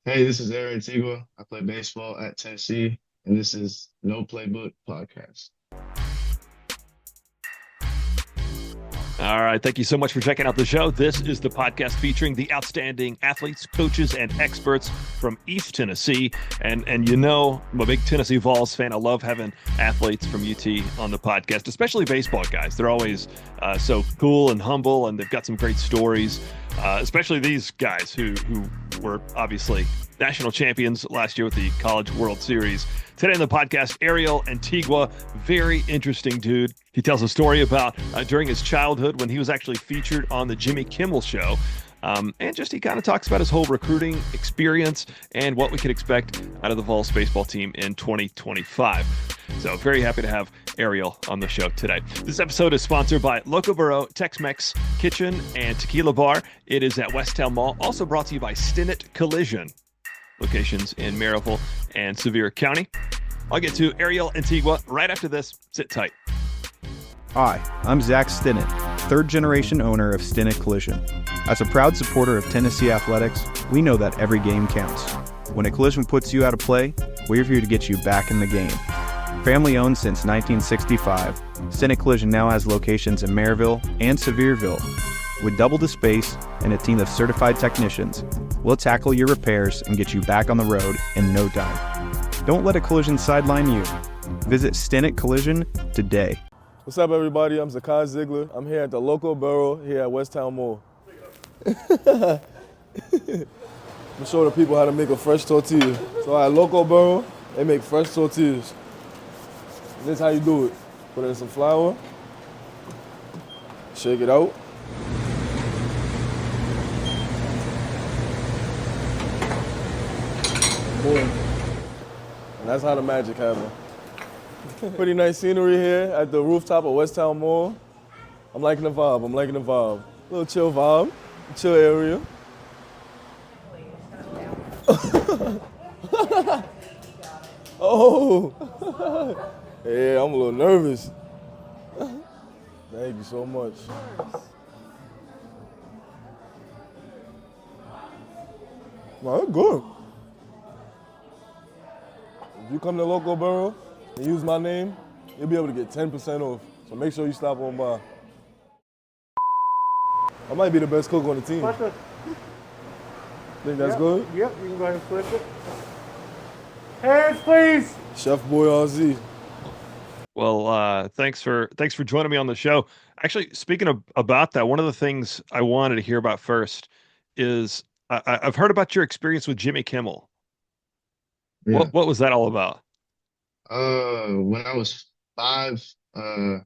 Hey, this is Ariel Antigua. I play baseball at Tennessee, and this is No Playbook Podcast. All right. Thank you so much for checking out the show. This is the podcast featuring the outstanding athletes, coaches, and experts from East Tennessee. And you know, I'm a big Tennessee Vols fan. I love having athletes from UT on the podcast, especially baseball guys. They're always so cool and humble, and they've got some great stories, especially these guys who were obviously national champions last year with the College World Series. Today on the podcast, Ariel Antigua, very interesting dude. He tells a story about during his childhood when he was actually featured on the Jimmy Kimmel show. And just he kind of talks about his whole recruiting experience and what we can expect out of the Vols baseball team in 2025. So very happy to have Ariel on the show today. This episode is sponsored by Loco Burro Tex-Mex Kitchen and Tequila Bar. It is at Westtown Mall. Also brought to you by Stinnett Collision. Locations in Maryville and Sevier County. I'll get to Ariel Antigua right after this. Sit tight. Hi, I'm Zach Stinnett, third-generation owner of Stinnett Collision. As a proud supporter of Tennessee athletics, we know that every game counts. When a collision puts you out of play, we're here to get you back in the game. Family-owned since 1965, Stinnett Collision now has locations in Maryville and Sevierville. With double the space and a team of certified technicians, we'll tackle your repairs and get you back on the road in no time. Don't let a collision sideline you. Visit Stinnett Collision today. What's up, everybody? I'm Zakai Ziegler. I'm here at the local borough here at Westtown Mall. I'm show the people how to make a fresh tortilla. So at local borough, they make fresh tortillas. This is how you do it. Put in some flour, shake it out. Boom. And that's how the magic happens. Pretty nice scenery here at the rooftop of Westtown Mall. I'm liking the vibe. Little chill vibe, chill area. Oh, yeah, I'm a little nervous. Thank you so much. Well, that's good. If you come to local borough and use my name, you'll be able to get 10% off. So make sure you stop on by. I might be the best cook on the team. Think that's good? Yep, you can go ahead and flip it. Hands, please. Chef Boy RZ. Well, thanks for joining me on the show. Actually, speaking about that, one of the things I wanted to hear about first is I've heard about your experience with Jimmy Kimmel. Yeah. What was that all about? When I was 5, I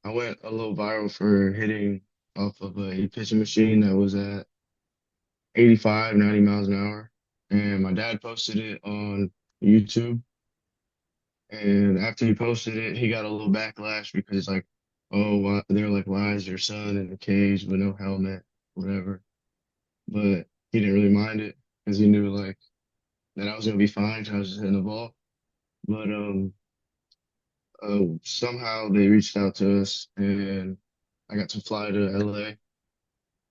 went a little viral for hitting off of a pitching machine that was at 85, 90 miles an hour. And my dad posted it on YouTube. And after he posted it, he got a little backlash because like, oh, they're like, why is your son in the cage with no helmet, whatever. But he didn't really mind it because he knew like that I was gonna be fine because I was just hitting the ball. But somehow they reached out to us, and I got to fly to LA,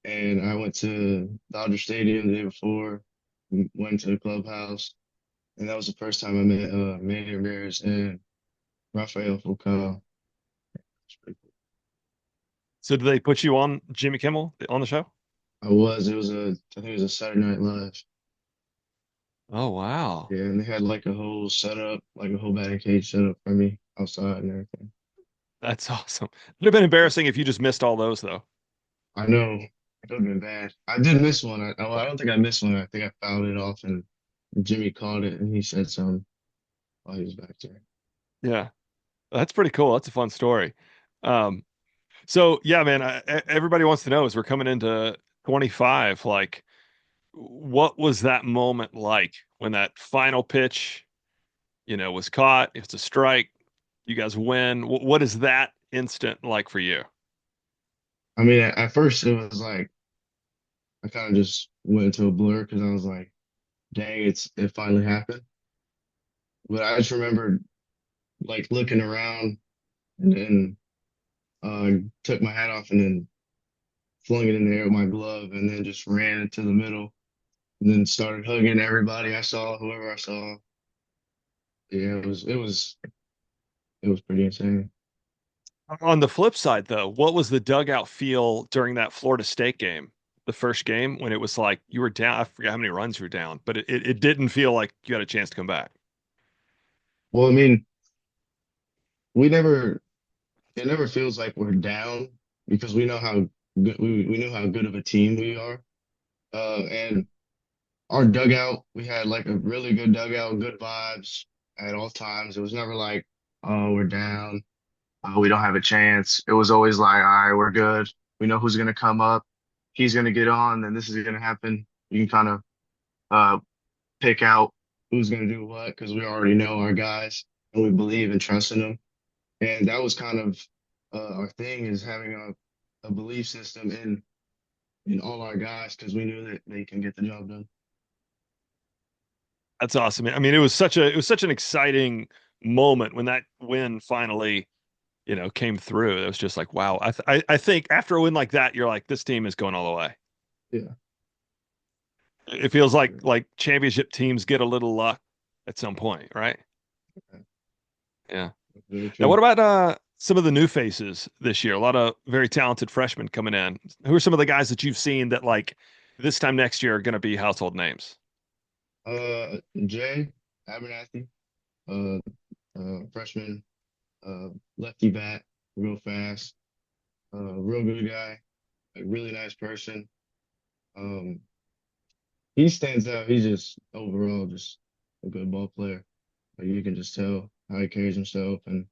and I went to Dodger Stadium the day before, went to the clubhouse, and that was the first time I met Manny Ramirez and Rafael Fulcao. It's pretty cool. So did they put you on Jimmy Kimmel on the show? I think it was a Saturday Night Live. Oh, wow. Yeah, and they had like a whole setup, like a whole batting cage setup for me outside and everything. That's awesome. It would have been embarrassing if you just missed all those, though. I know it would have been bad. I did miss one. I don't think I missed one. I think I fouled it off, and Jimmy caught it, and he said something while he was back there. Yeah, that's pretty cool. That's a fun story. Um, so yeah, man, everybody wants to know as we're coming into 25, like, what was that moment like when that final pitch, was caught? It's a strike. You guys win. What is that instant like for you? I mean, at first it was like I kind of just went into a blur because I was like, "Dang, it finally happened." But I just remembered like looking around and then took my hat off and then flung it in the air with my glove and then just ran into the middle and then started hugging everybody I saw, whoever I saw. Yeah, it was pretty insane. On the flip side, though, what was the dugout feel during that Florida State game? The first game when it was like you were down, I forget how many runs you were down, but it didn't feel like you had a chance to come back. Well, I mean, we never it never feels like we're down because we know how good we know how good of a team we are. And our dugout, we had like a really good dugout, good vibes at all times. It was never like, oh, we're down, we don't have a chance. It was always like, all right, we're good. We know who's gonna come up. He's gonna get on, and this is gonna happen. You can kind of uh pick out who's gonna do what because we already know our guys and we believe and trust in them. And that was kind of our thing is having a belief system in all our guys because we knew that they can get the job done. That's awesome. I mean, it was such an exciting moment when that win finally, came through. It was just like, wow. I think after a win like that, you're like, this team is going all the way. Yeah. It feels like championship teams get a little luck at some point, right? Yeah. Very Now, true. what about some of the new faces this year? A lot of very talented freshmen coming in. Who are some of the guys that you've seen that like this time next year are going to be household names? Jay Abernathy, uh, freshman, lefty bat, real fast, real good guy, a really nice person. Um, he stands out. He's just overall just a good ball player. Like you can just tell how he carries himself and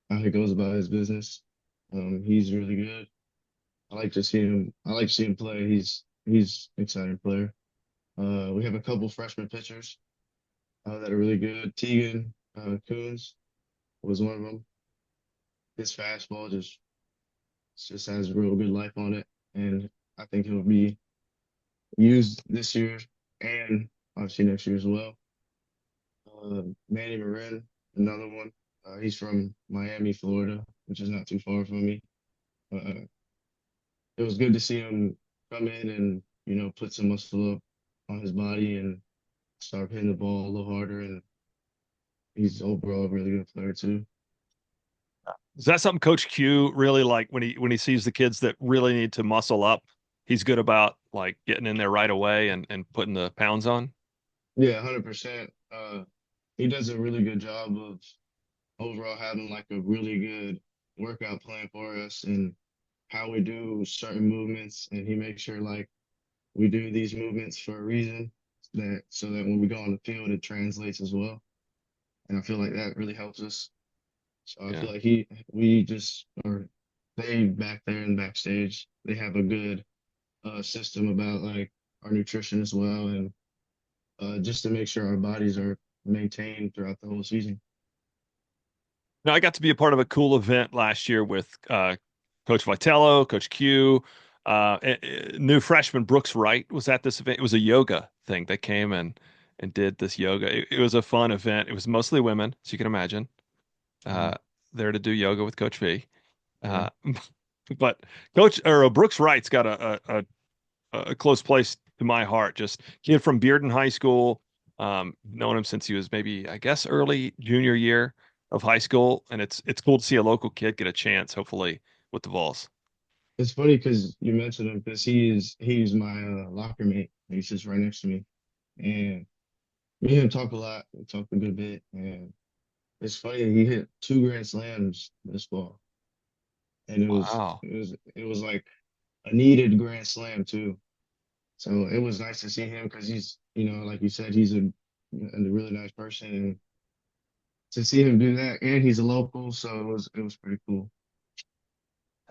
how he goes about his business. He's really good. I like to see him. I like to see him play. He's an exciting player. We have a couple freshman pitchers that are really good. Tegan Coons was one of them. His fastball just has real good life on it, and I think he'll be used this year and obviously next year as well. Manny Marin, another one. He's from Miami, Florida, which is not too far from me. Uh, it was good to see him come in and put some muscle up on his body and start hitting the ball a little harder. And he's overall a really good player too. Is that something Coach Q really like when he sees the kids that really need to muscle up? He's good about like getting in there right away and putting the pounds on. Yeah, 100%. He does a really good job of overall having like a really good workout plan for us and how we do certain movements. And he makes sure like we do these movements for a reason that so that when we go on the field, it translates as well. And I feel like that really helps us. So I Yeah. feel like we just are, they back there and backstage, they have a good system about like our nutrition as well, and just to make sure our bodies are maintained throughout the whole season. Now, I got to be a part of a cool event last year with Coach Vitello, Coach Q, new freshman Brooks Wright was at this event. It was a yoga thing. They came and did this yoga. It was a fun event. It was mostly women, so you can imagine, Mhm. uh, there to do yoga with Coach V. Yeah, Uh, but Coach or Brooks Wright's got a close place to my heart. Just kid from Bearden High School. Known him since he was maybe, I guess, early junior year of high school, and it's cool to see a local kid get a chance, hopefully, with the Vols. it's funny because you mentioned him because he's my locker mate. He sits right next to me, and me and him talk a lot. We talk a good bit, and it's funny he hit two grand slams this fall, and Wow. it was like a needed grand slam too. So it was nice to see him because he's like you said he's a really nice person, and to see him do that, and he's a local, so it was pretty cool.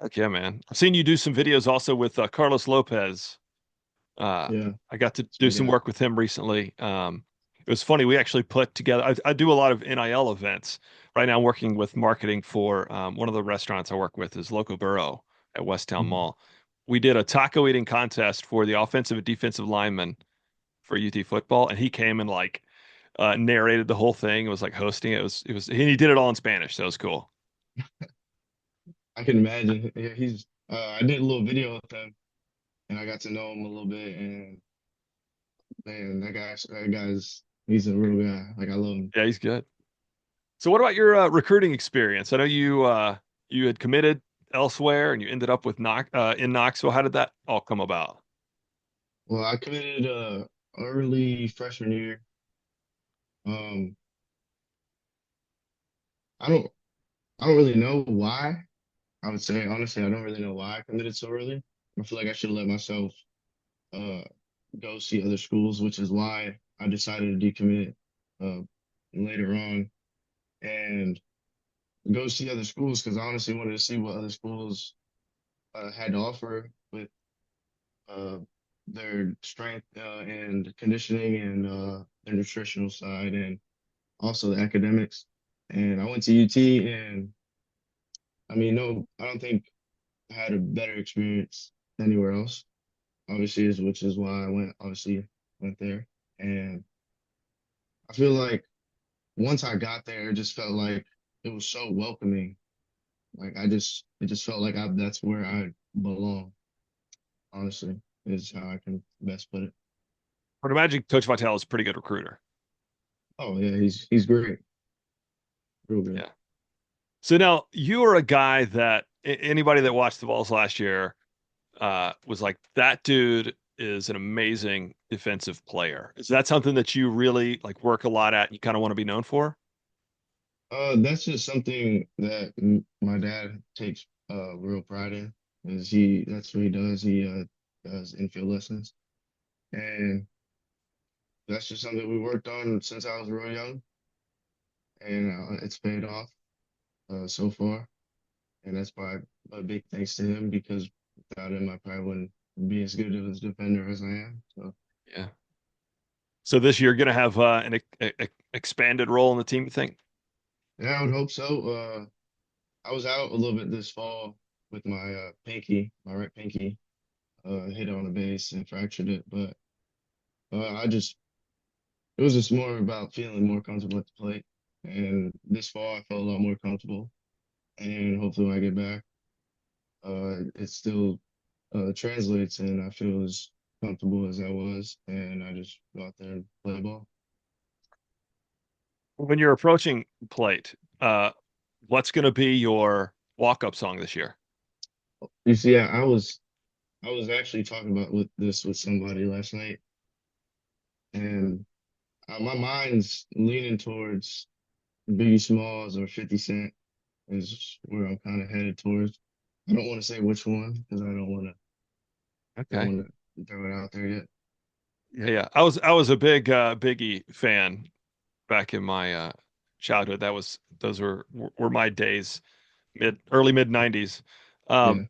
Heck yeah, man. I've seen you do some videos also with Carlos Lopez. Yeah, I got to it's do my some guy. work with him recently. It was funny. We actually put together, I do a lot of NIL events. Right now, I'm working with marketing for one of the restaurants I work with is Loco Burrow at Westtown Mhm. Mall. We did a taco eating contest for the offensive and defensive linemen for UT football, and he came and like narrated the whole thing. It was like hosting it. And he did it all in Spanish, so it was cool. I can imagine. Yeah, I did a little video with him, and I got to know him a little bit, and man, that guy's he's a real guy. Like I love him. Yeah, he's good. So what about your recruiting experience? I know you had committed elsewhere and you ended up with in Knoxville. How did that all come about? Well, I committed early freshman year. Um, I don't I don't really know why. I would say honestly, I don't really know why I committed so early. I feel like I should have let myself uh go see other schools, which is why I decided to decommit uh later on and go see other schools because I honestly wanted to see what other schools had to offer with uh their strength and conditioning and their nutritional side and also the academics. And I went to UT and I mean, no, I don't think I had a better experience anywhere else. Obviously, which is why I went there. And I feel like once I got there, it just felt like it was so welcoming. Like it just felt like that's where I belong. Honestly, is how I can best put it. I would imagine Coach Vitale is a pretty good recruiter. Oh yeah, he's great, real good. Yeah. So now you are a guy that anybody that watched the Vols last year was like, that dude is an amazing defensive player. Is that something that you really like work a lot at and you kind of want to be known for? That's just something that my dad takes real pride in. Is that's what he does. He does infield lessons, and that's just something we worked on since I was real young, and it's paid off so far. And that's by a big thanks to him because without him, I probably wouldn't be as good of a defender as I am. So Yeah. So this year, going to have an expanded role in the team, you think? yeah, I would hope so. I was out a little bit this fall with my my right pinky, hit it on the base and fractured it, but I just it was just more about feeling more comfortable at the plate. And this fall, I felt a lot more comfortable. And hopefully, when I get back, it still translates and I feel as comfortable as I was. And I just go out there and play ball. When you're approaching plate, what's going to be your walk-up song this year? You see, I was actually talking about with somebody last night, and my mind's leaning towards Biggie Smalls or 50 Cent is where I'm kind of headed towards. I don't want to say which one because I don't Okay. want to throw it out there yet. Yeah, yeah. I was a big Biggie fan back in my childhood. Those were my days, early mid 90s. Yeah. Um,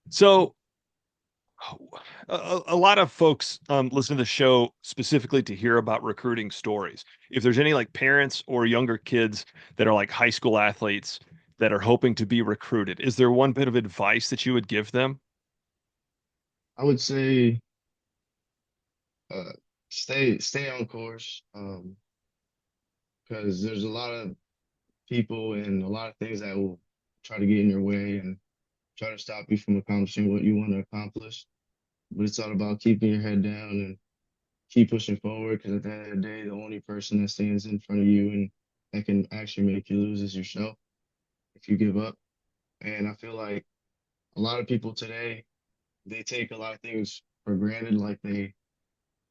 so a lot of folks listen to the show specifically to hear about recruiting stories. If there's any like parents or younger kids that are like high school athletes that are hoping to be recruited, is there one bit of advice that you would give them? I would say uh, stay on course because there's a lot of people and a lot of things that will try to get in your way and try to stop you from accomplishing what you want to accomplish. But it's all about keeping your head down and keep pushing forward because at the end of the day, the only person that stands in front of you and that can actually make you lose is yourself if you give up. And I feel like a lot of people today, they take a lot of things for granted. Like they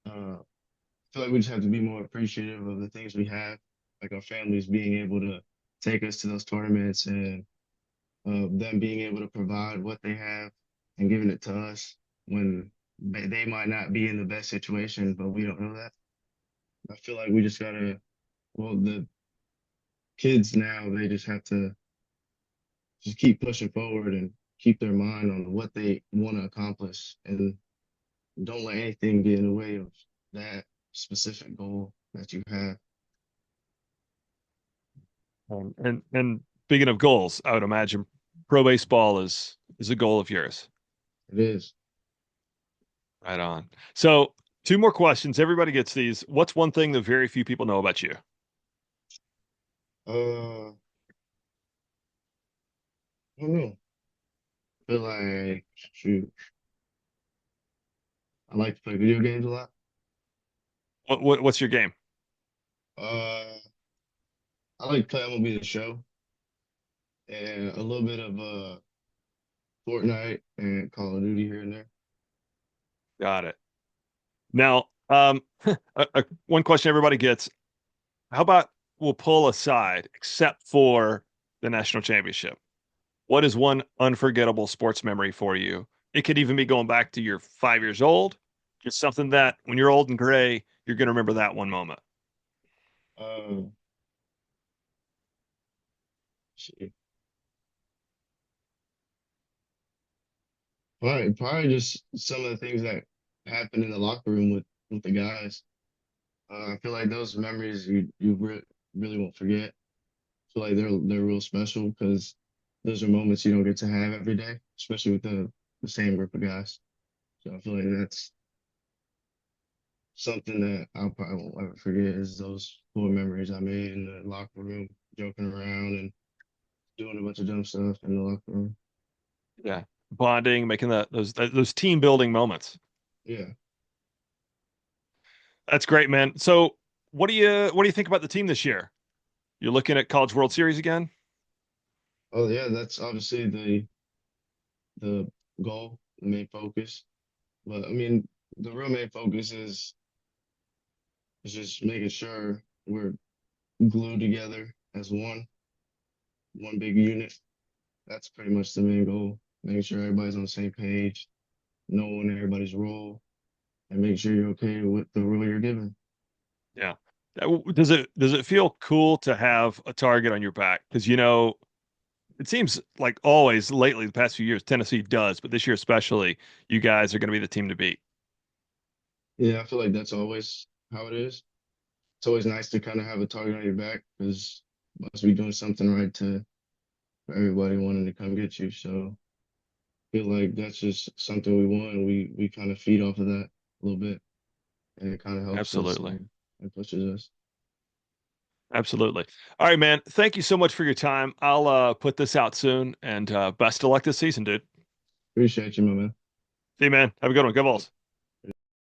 feel like we just have to be more appreciative of the things we have, like our families being able to take us to those tournaments and them being able to provide what they have and giving it to us when they might not be in the best situation, but we don't know that. I feel like we just gotta, well, the kids now, they just have to just keep pushing forward and keep their mind on what they want to accomplish and don't let anything get in the way of that specific goal that you have. And speaking of goals, I would imagine pro baseball is a goal of yours. It is. Right on. So, two more questions. Everybody gets these. What's one thing that very few people know about you? I don't know. I feel like, shoot, I like to play video games a lot. What's your game? Uh, I like play MLB The Show and a little bit of Fortnite and Call of Duty here and there. Got it. Now, one question everybody gets: how about we'll pull aside, except for the national championship? What is one unforgettable sports memory for you? It could even be going back to you're 5 years old, just something that when you're old and gray, you're going to remember that one moment. Um, shit. Probably just some of the things that happened in the locker room with the guys. I feel like those memories really won't forget. I feel like they're real special because those are moments you don't get to have every day, especially with the same group of guys. So I feel like that's something that I probably won't ever forget is those cool memories I made in the locker room, joking around and doing a bunch of dumb stuff in the locker room. Yeah. Bonding, making those team building moments. Yeah. That's great, man. So what do you think about the team this year? You're looking at College World Series again? Oh yeah, that's obviously the goal, the main focus. But I mean, the real main focus is just making sure we're glued together as one big unit. That's pretty much the main goal. Making sure everybody's on the same page, knowing everybody's role, and make sure you're okay with the role you're given. Yeah. Does it feel cool to have a target on your back? Because it seems like always lately, the past few years, Tennessee does, but this year especially, you guys are going to be the team to beat. Yeah, I feel like that's always how it is. It's always nice to kind of have a target on your back because must be doing something right to for everybody wanting to come get you. So I feel like that's just something we want. And we kind of feed off of that a little bit, and it kind of helps us Absolutely. and pushes us. Absolutely. All right, man. Thank you so much for your time. I'll put this out soon and best of luck this season, dude. Appreciate you, my man. See you, man. Have a good one. Go Vols.